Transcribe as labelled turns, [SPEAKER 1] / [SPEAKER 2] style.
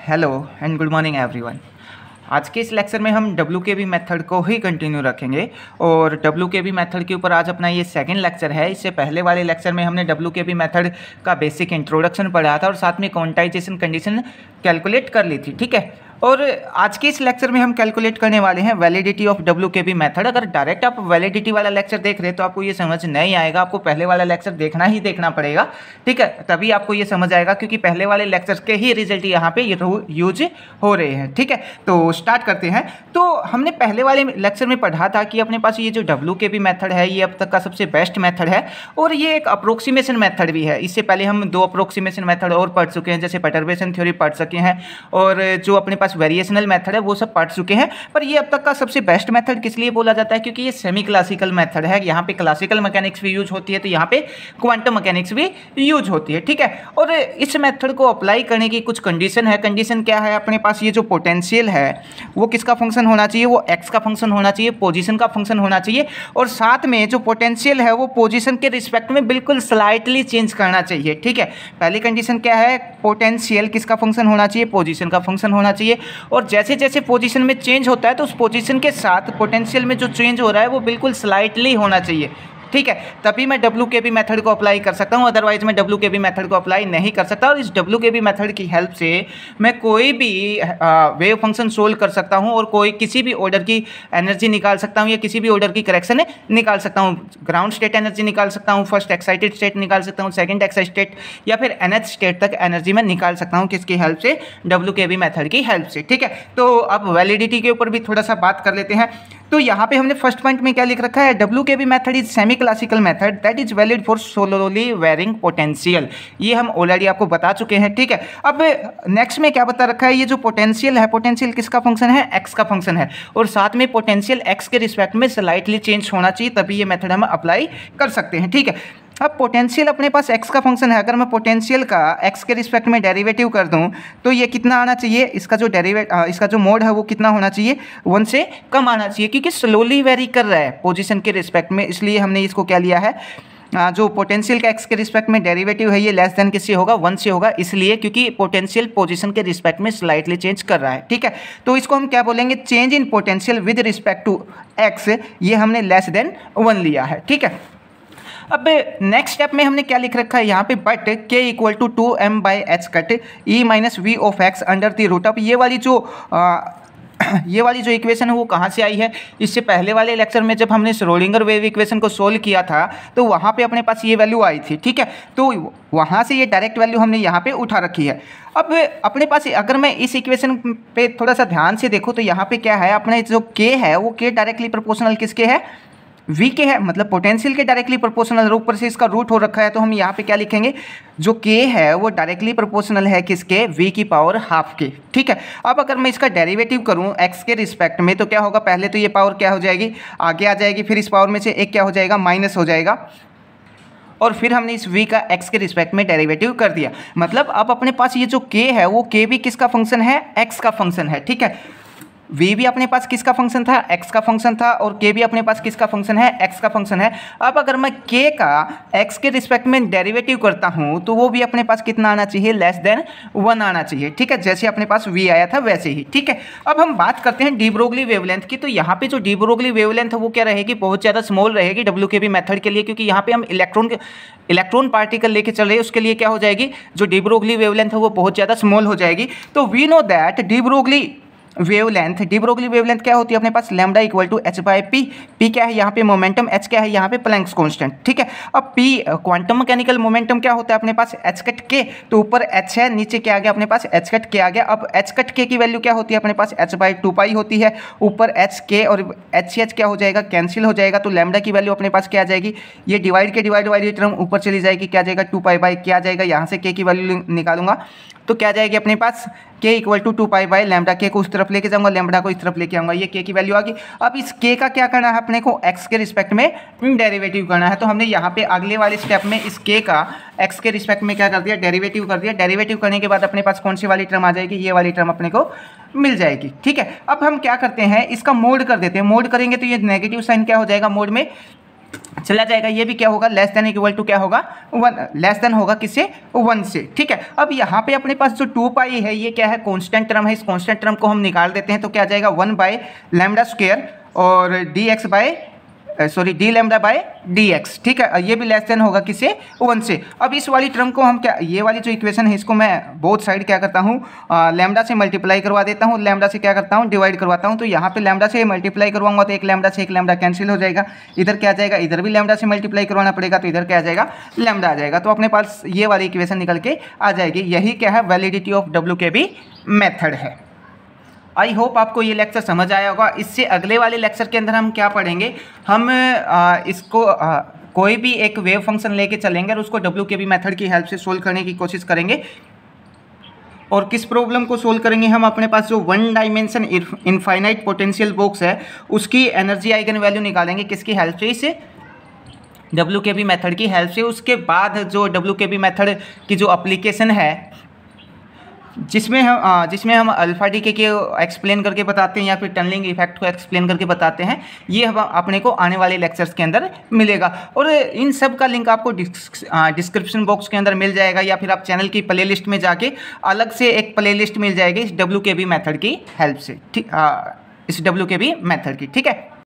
[SPEAKER 1] Hello and good morning everyone. आज के इस लेक्चर में हम WKB मेथड को ही कंटिन्यू रखेंगे और WKB मेथड के ऊपर आज अपना ये सेकंड लेक्चर है। इससे पहले वाले लेक्चर में हमने WKB मेथड का बेसिक इंट्रोडक्शन पढ़ा था और साथ में क्वांटाइजेशन कंडीशन कैलकुलेट कर ली थी, ठीक है। और आज के इस लेक्चर में हम कैलकुलेट करने वाले हैं वैलिडिटी ऑफ WKB मेथड। अगर डायरेक्ट आप वैलिडिटी वाला लेक्चर देख रहे हैं तो आपको ये समझ नहीं आएगा, आपको पहले वाला लेक्चर देखना ही देखना पड़ेगा, ठीक है, तभी आपको ये समझ आएगा, क्योंकि पहले वाले लेक्चर के ही रिजल्ट यहाँ पे यूज हो रहे हैं, ठीक है। तो स्टार्ट करते हैं। तो हमने पहले वाले लेक्चर में पढ़ा था कि अपने पास ये जो WKB मेथड है ये अब तक का सबसे बेस्ट मेथड है और ये एक अप्रोक्सीमेशन मेथड भी है। इससे पहले हम 2 अप्रोक्सीमेशन मेथड और पढ़ चुके हैं, जैसे परटर्बेशन थ्योरी पढ़ चुके हैं और जो अपने पास वेरिएशनल मेथड है वो सब पढ़ चुके हैं। पर ये अब तक का सबसे बेस्ट मेथड किस लिए बोला जाता है? क्योंकि ये सेमी क्लासिकल मेथड है। यहाँ पे क्लासिकल मैकेनिक्स भी यूज होती है तो यहाँ पे क्वांटम मैकेनिक्स भी यूज होती है, ठीक है। और इस मेथड को अप्लाई करने की कुछ कंडीशन है। कंडीशन क्या है? अपने पास ये जो पोटेंशियल है वो किसका फंक्शन होना चाहिए? वो एक्स का फंक्शन होना चाहिए, पोजीशन का फंक्शन होना चाहिए और साथ में जो पोटेंशियल है वो पोजीशन के रिस्पेक्ट में बिल्कुल स्लाइटली चेंज करना चाहिए, ठीक है। पहली कंडीशन क्या है? पोटेंशियल किसका फंक्शन होना चाहिए? पोजीशन का फंक्शन होना चाहिए और जैसे जैसे पोजीशन में चेंज होता है तो उस पोजीशन के साथ पोटेंशियल में जो चेंज हो रहा है वो बिल्कुल स्लाइटली होना चाहिए, ठीक है। तभी मैं WKB मेथड को अप्लाई कर सकता हूं, अदरवाइज मैं WKB मेथड को अप्लाई नहीं कर सकता। और इस WKB मेथड की हेल्प से मैं कोई भी वेव फंक्शन सोल्व कर सकता हूं और कोई किसी भी ऑर्डर की एनर्जी निकाल सकता हूं या किसी भी ऑर्डर की करेक्शन निकाल सकता हूं। ग्राउंड स्टेट एनर्जी निकाल सकता हूं, फर्स्ट एक्साइटेड स्टेट निकाल सकता हूं, सेकंड एक्साइटेड स्टेट या फिर nth स्टेट तक एनर्जी मैं निकाल सकता हूं। किसकी हेल्प से? WKB मेथड की हेल्प से, ठीक है। तो अब वैलिडिटी के ऊपर भी थोड़ा सा बात कर लेते हैं। तो यहाँ पे हमने फर्स्ट पॉइंट में क्या लिख रखा है? WKB method is semi classical method that is valid for slowly varying potential. ये हम ऑलरेडी आपको बता चुके हैं, ठीक है। अब नेक्स्ट में क्या बता रखा है? ये जो पोटेंशियल है, पोटेंशियल किसका फंक्शन है? एक्स का फंक्शन है और साथ में पोटेंशियल एक्स के रिस्पेक्ट में स्लाइटली चेंज होना चाहिए, तभी ये मेथड हम अप्लाई कर सकते हैं, ठीक है। अब पोटेंशियल अपने पास एक्स का फंक्शन है। अगर मैं पोटेंशियल का एक्स के रिस्पेक्ट में डेरिवेटिव कर दूं तो ये कितना आना चाहिए? इसका जो मोड है वो कितना होना चाहिए? 1 से कम आना चाहिए, क्योंकि स्लोली वेरी कर रहा है पोजीशन के रिस्पेक्ट में, इसलिए हमने इसको क्या लिया है? जो पोटेंशियल का एक्स के रिस्पेक्ट में डेरिवेटिव है ये लेस देन किससे होगा? 1 से होगा, इसलिए क्योंकि पोटेंशियल पोजीशन के रिस्पेक्ट में स्लाइटली चेंज कर रहा है, ठीक है। तो इसको हम क्या बोलेंगे? Change in potential with respect to X, ये हमने लेस देन 1 लिया है, ठीक है। अब नेक्स्ट स्टेप में हमने क्या लिख रखा है यहाँ पे? But k equal to 2m/h cut e minus V of X under the root of. ये वाली जो इक्वेशन है वो कहाँ से आई है? इससे पहले वाले लेक्चर में जब हमने श्रोडिंगर वेव इक्वेशन को सोल्व किया था तो वहाँ पे अपने पास ये वैल्यू आई थी, ठीक है। तो वहाँ से ये डायरेक्ट वैल्यू हमने यहाँ पे उठा रखी है। अब अपने पास अगर मैं इस इक्वेशन पे थोड़ा सा ध्यान से देखूँ तो यहाँ पे क्या है? अपने जो k है वो k डायरेक्टली प्रोपोर्शनल किसके है? V के है, मतलब पोटेंशियल के डायरेक्टली प्रोपोर्शनल। ऊपर से इसका रूट हो रखा है तो हम यहाँ पे क्या लिखेंगे? जो K है वो डायरेक्टली प्रोपोर्शनल है किसके? V की पावर हाफ के, ठीक है। अब अगर मैं इसका डेरिवेटिव करूँ x के रिस्पेक्ट में तो क्या होगा? पहले तो ये पावर क्या हो जाएगी? आगे आ जाएगी, फिर इस पावर में से एक क्या हो जाएगा? माइनस हो जाएगा और फिर हमने इस v का x के रिस्पेक्ट में डेरिवेटिव कर दिया। मतलब अब अपने पास ये जो k है वो k भी किसका फंक्शन है? x का फंक्शन है, ठीक है। v भी अपने पास किसका फंक्शन था? x का फंक्शन था और k भी अपने पास किसका फंक्शन है? x का फंक्शन है। अब अगर मैं k का x के रिस्पेक्ट में डेरिवेटिव करता हूं तो वो भी अपने पास कितना आना चाहिए? लेस देन 1 आना चाहिए, ठीक है। जैसे अपने पास v आया था वैसे ही, ठीक है। अब हम बात करते हैं डी ब्रोगली वेवलेंथ की। तो यहाँ पे जो डी ब्रोगली वेवलेंथ है वो क्या रहेगी? बहुत ज़्यादा स्मॉल रहेगी WKB मेथड के लिए, क्योंकि यहाँ पे हम इलेक्ट्रॉन पार्टिकल लेके चल रहे हैं। उसके लिए क्या हो जाएगी? जो डी ब्रोगली वेवलेंथ है वो बहुत ज़्यादा स्मॉल हो जाएगी। तो we know that de Broglie wavelength क्या होती है? अपने पास lambda equal to h/p। p क्या है यहाँ पे? मोमेंटम। h क्या है यहाँ पे? प्लैंक्स कांस्टेंट, ठीक है। अब p क्वांटम मैकेनिकल मोमेंटम क्या होता है अपने पास? h cut k। तो ऊपर h है, नीचे क्या आ गया अपने पास? h कट k आ गया। अब h कट k की वैल्यू क्या होती है अपने पास? h/2π होती है। ऊपर h k और h क्या हो जाएगा? कैंसिल हो जाएगा। तो लैम्डा की वैल्यू अपने पास क्या आ जाएगी? ये डिवाइड वाली टर्म ऊपर चली जाएगी, क्या आ जाएगा? 2π/k आ जाएगा। यहाँ से k की वैल्यू निकालूंगा तो क्या आ जाएगी अपने पास? k equal to 2π/λ। k को उस तरफ लेके जाऊंगा, लैम्डा को इस तरफ लेके आऊंगा, ये k की वैल्यू आ गई। अब इस k का क्या करना है अपने को? x के रिस्पेक्ट में डेरिवेटिव करना है। तो हमने यहाँ पे अगले वाले स्टेप में इस k का x के रिस्पेक्ट में क्या कर दिया? डेरिवेटिव कर दिया। डेरिवेटिव करने के बाद अपने पास कौन सी वाली टर्म आ जाएगी? ये वाली टर्म अपने को मिल जाएगी, ठीक है। अब हम क्या करते हैं? इसका मोड कर देते हैं। मोड करेंगे तो ये नेगेटिव साइन क्या हो जाएगा? मोड में चला जाएगा। ये भी क्या होगा, लेस देन इक्वल टू क्या होगा, 1, लेस देन होगा किससे, 1 से। ठीक है, अब यहाँ पे अपने पास जो 2 पाई है ये क्या है, कांस्टेंट टर्म है। इस कांस्टेंट टर्म को हम निकाल देते हैं तो क्या आ जाएगा, 1 बाय लैम्डा स्क्वायर और D lambda by D x. ठीक है, ये भी लेस देन होगा किससे, 1 से। अब इस वाली टर्म को हम क्या, ये वाली जो इक्वेशन है इसको मैं बोथ साइड क्या करता हूँ, लैम्डा से मल्टीप्लाई करवा देता हूँ, लैम्डा से क्या करता हूँ, डिवाइड करवाता हूँ। तो यहाँ पे लैम्डा से मल्टीप्लाई करवाऊंगा तो एक लैम्डा से एक लैम्डा कैंसिल हो जाएगा, इधर क्या आ जाएगा, इधर भी लैम्डा से मल्टीप्लाई करवाना पड़ेगा तो इधर क्या आ जाएगा, लैम्डा आ जाएगा। तो अपने पास ये वाली इक्वेशन निकल के आ जाएगी। यही क्या है, वैलिडिटी ऑफ WKB मेथड है। आई होप आपको ये लेक्चर समझ आया होगा। इससे अगले वाले लेक्चर के अंदर हम क्या पढ़ेंगे, हम इसको कोई भी एक वेव फंक्शन लेके चलेंगे और उसको WKB मेथड की हेल्प से सोल्व करने की कोशिश करेंगे। और किस प्रॉब्लम को सोल्व करेंगे, हम अपने पास जो 1 डायमेंशन इनफाइनाइट पोटेंशियल बॉक्स है उसकी एनर्जी आइगन वैल्यू निकालेंगे, किसकी हेल्प से, इसे WKB मेथड की हेल्प से। उसके बाद जो WKB मेथड की जो एप्लीकेशन है जिसमें हम अल्फा डी के एक्सप्लेन करके बताते हैं या फिर टनलिंग इफेक्ट को एक्सप्लेन करके बताते हैं, ये हम अपने को आने वाले लेक्चर्स के अंदर मिलेगा। और इन सब का लिंक आपको डिस्क्रिप्शन बॉक्स के अंदर मिल जाएगा या फिर आप चैनल की प्लेलिस्ट में जाके अलग से एक प्लेलिस्ट मिल जाएगी इस WKB मेथड की हेल्प से, ठीक, इस WKB मेथड की। ठीक है।